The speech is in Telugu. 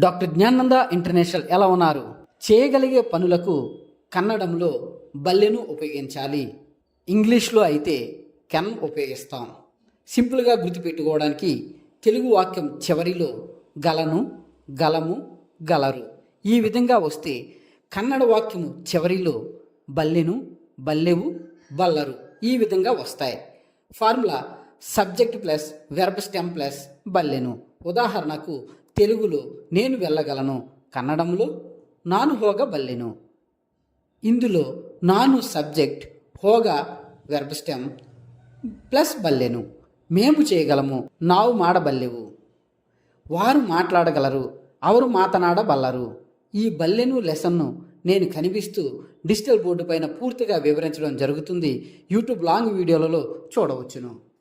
డాక్టర్ జ్ఞానంద ఇంటర్నేషనల్ ఎలా ఉన్నారు? చేయగలిగే పనులకు కన్నడంలో బల్లెను ఉపయోగించాలి. ఇంగ్లీష్లో అయితే కెన్ ఉపయోగిస్తాం. సింపుల్గా గుర్తుపెట్టుకోవడానికి తెలుగు వాక్యం చివరిలో గలను, గలము, గలరు ఈ విధంగా వస్తే కన్నడ వాక్యము చివరిలో బల్లెను, బల్లెవు, బల్లరు ఈ విధంగా వస్తాయి. Formula subject plus verb stem plus బల్లెను. ఉదాహరణకు తెలుగులో నేను వెళ్ళగలను, కన్నడంలో నాను హోగ బల్లెను. ఇందులో నాను సబ్జెక్ట్, హోగా వెర్బ్ స్టెమ్ ప్లస్ బల్లెను. మేము చేయగలము, నావు మాడబల్లెవు. వారు మాట్లాడగలరు, అవరు మాతనాడబల్లరు. ఈ బల్లెను లెసన్ను నేను కనిపిస్తూ డిజిటల్ బోర్డు పైన పూర్తిగా వివరించడం జరుగుతుంది. యూట్యూబ్ లాంగ్ వీడియోలలో చూడవచ్చును.